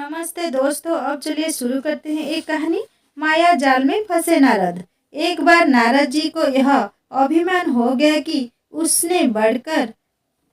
नमस्ते दोस्तों, अब चलिए शुरू करते हैं एक कहानी। माया जाल में फंसे नारद। एक बार नारद जी को यह अभिमान हो गया कि उसने बढ़कर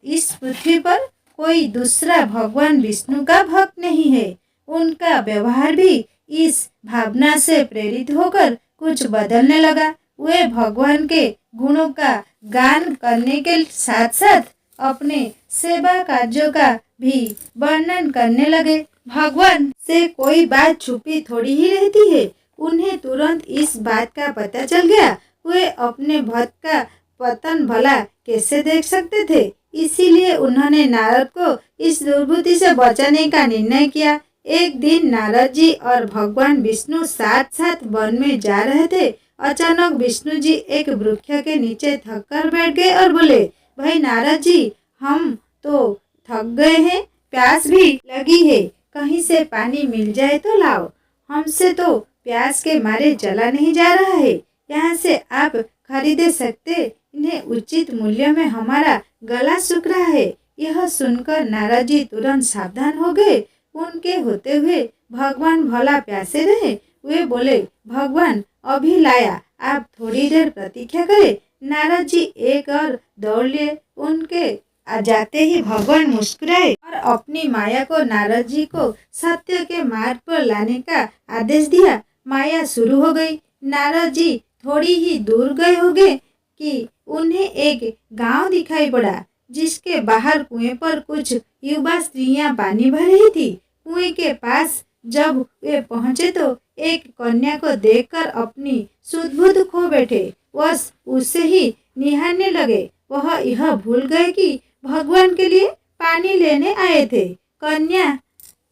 इस पृथ्वी पर कोई दूसरा भगवान विष्णु का भक्त नहीं है। उनका व्यवहार भी इस भावना से प्रेरित होकर कुछ बदलने लगा। वे भगवान के गुणों का गान करने के साथ साथ अपने सेवा कार्यों का भी वर्णन करने लगे। भगवान से कोई बात छुपी थोड़ी ही रहती है। उन्हें तुरंत इस बात का पता चल गया। वे अपने भक्त का पतन भला कैसे देख सकते थे। इसीलिए उन्होंने नारद को इस दुर्बुद्धि से बचाने का निर्णय किया। एक दिन नारद जी और भगवान विष्णु साथ साथ वन में जा रहे थे। अचानक विष्णु जी एक वृक्ष के नीचे थक कर बैठ गए और बोले, भाई नारद जी, हम तो थक गए हैं, प्यास भी लगी है, कहीं से पानी मिल जाए तो लाओ। हमसे तो प्यास के मारे चला नहीं जा रहा है। यहाँ से आप खरीदे सकते, इन्हें उचित मूल्य में हमारा गला सूख रहा है। यह सुनकर नारद जी तुरंत सावधान हो गए। उनके होते हुए भगवान भला प्यासे रहे। वे बोले, भगवान अभी लाया, आप थोड़ी देर प्रतीक्षा करें। नारद जी एक और दौड़ लिए। उनके जाते ही भगवान मुस्कुराए और अपनी माया को नारद जी को सत्य के मार्ग पर लाने का आदेश दिया। माया शुरू हो गई। नारद जी थोड़ी ही दूर गए होंगे कि उन्हें एक गांव दिखाई पड़ा, जिसके बाहर कुएं पर कुछ युवा स्त्रियां पानी भर रही थी। कुएं के पास जब वे पहुंचे तो एक कन्या को देखकर अपनी सुध-बुध खो बैठे। बस उसे ही निहारने लगे। वह यह भूल गए कि भगवान के लिए पानी लेने आए थे। कन्या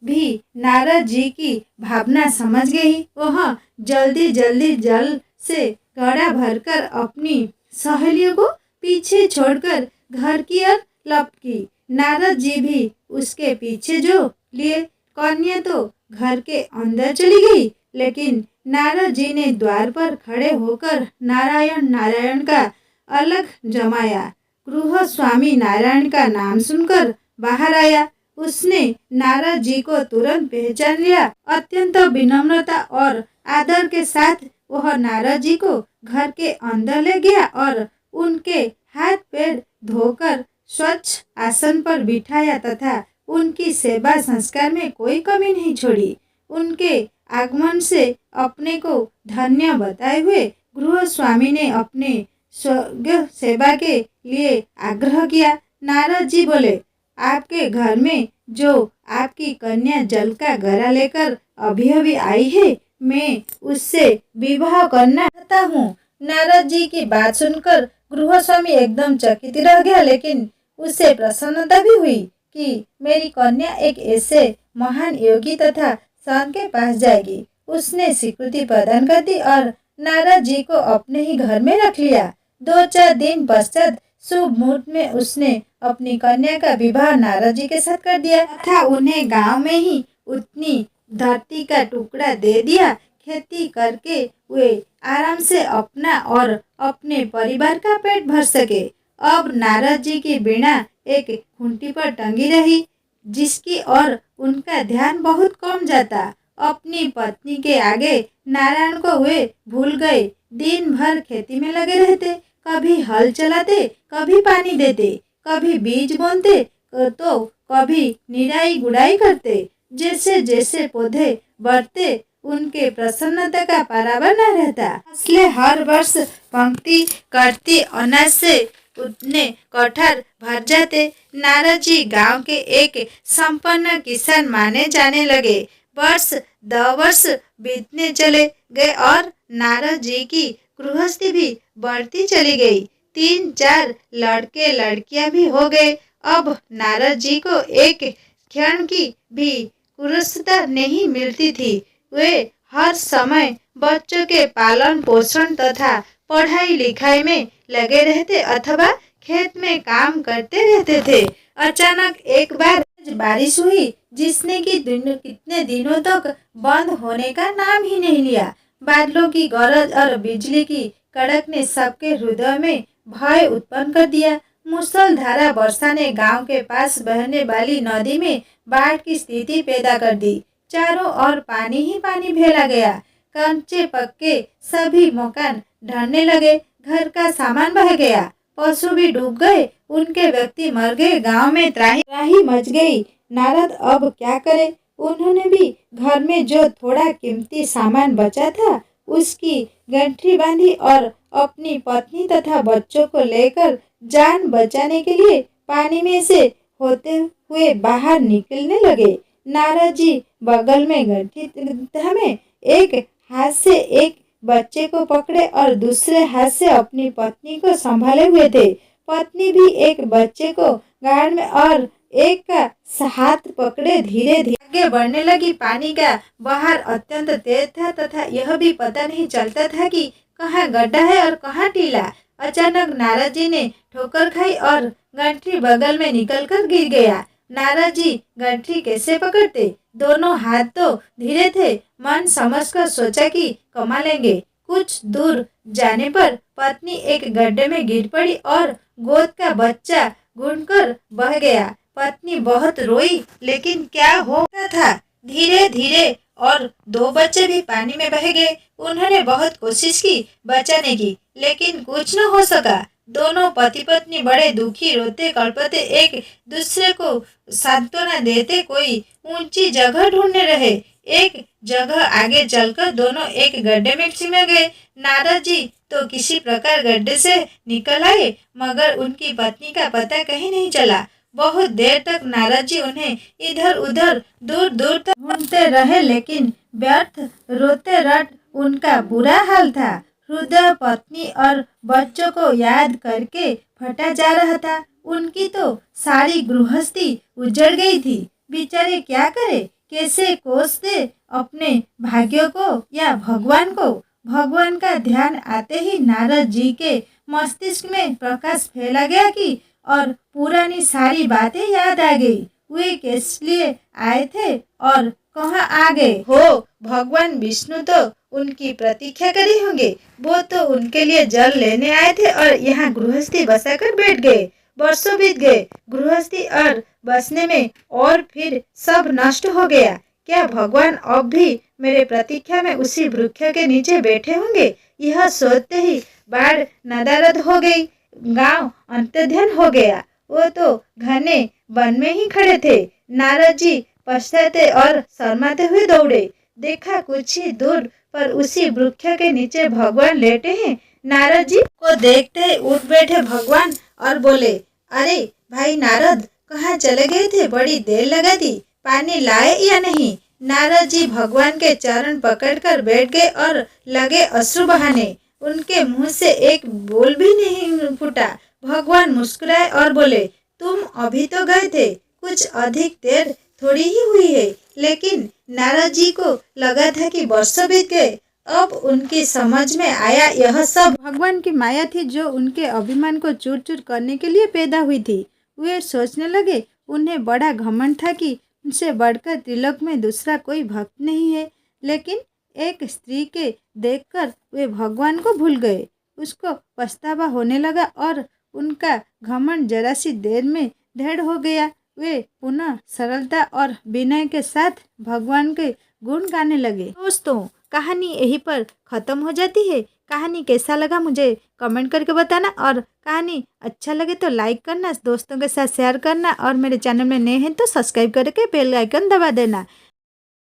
भी नारद जी की भावना समझ गई। वह जल्दी जल्दी जल से घड़ा भरकर अपनी सहेलियों को पीछे छोड़कर घर की ओर लपकी। नारद जी भी उसके पीछे जो लिए। कन्या तो घर के अंदर चली गई, लेकिन नारद जी ने द्वार पर खड़े होकर नारायण नारायण का अलख जमाया। गृह स्वामी नारायण का नाम सुनकर बाहर आया। उसने नारद जी को तुरंत पहचान लिया। अत्यंत विनम्रता और आदर के साथ वह नारद जी को घर के अंदर ले गया और उनके हाथ पैर धोकर स्वच्छ आसन पर बिठाया तथा उनकी सेवा संस्कार में कोई कमी नहीं छोड़ी। उनके आगमन से अपने को धन्य बताए हुए गृह स्वामी ने अपने स्वर्ग सेवा के लिए आग्रह किया। नारद जी बोले, आपके घर में जो आपकी कन्या जल का गरा लेकर अभी अभी आई है, मैं उससे विवाह करना चाहता हूँ। नारद जी की बात सुनकर गृह स्वामी एकदम चकित रह गया, लेकिन उसे प्रसन्नता भी हुई कि मेरी कन्या एक ऐसे महान योगी तथा संत के पास जाएगी। उसने स्वीकृति प्रदान कर दी और नारद जी को अपने ही घर में रख लिया। 2-4 दिन पश्चात शुभ मुहूर्त में उसने अपनी कन्या का विवाह नारद जी के साथ कर दिया तथा उन्हें गांव में ही उतनी धरती का टुकड़ा दे दिया। खेती करके वे आराम से अपना और अपने परिवार का पेट भर सके। अब नारद जी की वीणा एक खूंटी पर टंगी रही, जिसकी ओर उनका ध्यान बहुत कम जाता। अपनी पत्नी के आगे नारायण को वे भूल गए। दिन भर खेती में लगे रहते, कभी हल चलाते, कभी पानी देते, कभी बीज बोनते तो कभी निराई गुड़ाई करते। जैसे जैसे पौधे बढ़ते, उनके प्रसन्नता का पारावार न रहता। फसलें हर वर्ष पंक्ति करती, अनाज से उतने कठार भर जाते। नारद जी गांव के एक संपन्न किसान माने जाने लगे। वर्ष 10 वर्ष बीतने चले गए और नारद जी की गृहस्थी भी बढ़ती चली गई। 3-4 लड़के लड़कियां भी हो गए। अब नारद जी को एक क्षण की भी फुर्सत नहीं मिलती थी। वे हर समय बच्चों के पालन पोषण तथा पढ़ाई लिखाई में लगे रहते अथवा खेत में काम करते रहते थे। अचानक एक बार बारिश हुई, जिसने कि कितने दिनों तक बंद होने का नाम ही नहीं लिया। बादलों की गरज और बिजली की कड़क ने सबके हृदय में भय उत्पन्न कर दिया। मूसलधारा वर्षा ने गांव के पास बहने वाली नदी में बाढ़ की स्थिति पैदा कर दी। चारों ओर पानी ही पानी फैला गया। कच्चे पक्के सभी मकान ढहने लगे, घर का सामान बह गया, पशु भी डूब गए, उनके व्यक्ति मर गए, गांव में त्राही त्राही मच गई। नारद अब क्या करे? उन्होंने भी घर में जो थोड़ा कीमती सामान बचा था उसकी गंठरी बांधी और अपनी पत्नी तथा बच्चों को लेकर जान बचाने के लिए पानी में से होते हुए बाहर निकलने लगे। नारद जी बगल में गंठरी थामे, एक हाथ से एक बच्चे को पकड़े और दूसरे हाथ से अपनी पत्नी को संभाले हुए थे। पत्नी भी एक बच्चे को गाड़ में और एक का हाथ पकड़े धीरे धीरे आगे बढ़ने लगी। पानी का बहार अत्यंत तेज था तथा यह भी पता नहीं चलता था कि कहाँ गड्ढा है और कहाँ टीला। अचानक नारद जी ने ठोकर खाई और गंठरी बगल में निकलकर गिर गया। नारद जी गंठरी कैसे पकड़ते? दोनों हाथ तो धीरे थे। मन समझकर सोचा कि कमा लेंगे। कुछ दूर जाने पर पत्नी एक गड्ढे में गिर पड़ी और गोद का बच्चा घूमकर बह गया। पत्नी बहुत रोई, लेकिन क्या होता था? धीरे धीरे और दो बच्चे भी पानी में बह गए। उन्होंने बहुत कोशिश की बचाने की, लेकिन कुछ न हो सका। दोनों पति पत्नी बड़े दुखी, रोते कल्पते, एक दूसरे को सांत्वना देते कोई ऊंची जगह ढूंढने रहे। एक जगह आगे चलकर दोनों एक गड्ढे में चिपक गए। नारद जी तो किसी प्रकार गड्ढे से निकल आए, मगर उनकी पत्नी का पता कहीं नहीं चला। बहुत देर तक नारद जी उन्हें इधर उधर दूर दूर तक ढूंढते रहे, लेकिन व्यर्थ। रोते रट उनका बुरा हाल था। हृदय पत्नी और बच्चों को याद करके फटा जा रहा था। उनकी तो सारी गृहस्थी उजड़ गई थी। बेचारे क्या करे? कैसे कोस दे अपने भाग्यों को या भगवान को? भगवान का ध्यान आते ही नारद जी के मस्तिष्क में प्रकाश फैला गया कि और पुरानी सारी बातें याद आ गई। वे किस लिए आए थे और कहाँ आ गए? हो भगवान विष्णु तो उनकी प्रतीक्षा करी होंगे। वो तो उनके लिए जल लेने आए थे और यहाँ गृहस्थी बसाकर बैठ गए। वर्षों बीत गए गृहस्थी और बसने में, और फिर सब नष्ट हो गया। क्या भगवान अब भी मेरे प्रतीक्षा में उसी वृक्ष के नीचे बैठे होंगे? यह सोचते ही बाढ़ नदारद हो गई। गांव अंतर्ध्यान हो गया। वो तो घने वन में ही खड़े थे। नारद जी पछताते और शर्माते हुए दौड़े। देखा कुछ ही दूर पर उसी वृक्ष के नीचे भगवान लेटे हैं। नारद जी को देखते ही उठ बैठे भगवान और बोले, अरे भाई नारद, कहाँ चले गए थे? बड़ी देर लगा दी, पानी लाए या नहीं? नारद जी भगवान के चरण पकड़कर बैठ गए और लगे अश्रु बहाने। उनके मुंह से एक बोल भी नहीं फूटा। भगवान मुस्कुराए और बोले, तुम अभी तो गए थे, कुछ अधिक देर थोड़ी ही हुई है। लेकिन नारद जी को लगा था कि वर्षों बीत गए। अब उनकी समझ में आया यह सब भगवान की माया थी, जो उनके अभिमान को चूर चूर करने के लिए पैदा हुई थी। वे सोचने लगे, उन्हें बड़ा घमंड था कि उनसे बढ़कर त्रिलोक में दूसरा कोई भक्त नहीं है। लेकिन एक स्त्री के देखकर वे भगवान को भूल गए। उसको पछतावा होने लगा और उनका घमंड जरा सी देर में ढेर हो गया। वे पुनः सरलता और विनय के साथ भगवान के गुण गाने लगे। दोस्तों, कहानी यहीं पर ख़त्म हो जाती है। कहानी कैसा लगा मुझे कमेंट करके बताना, और कहानी अच्छा लगे तो लाइक करना, दोस्तों के साथ शेयर करना, और मेरे चैनल में नए हैं तो सब्सक्राइब करके बेल आइकन दबा देना।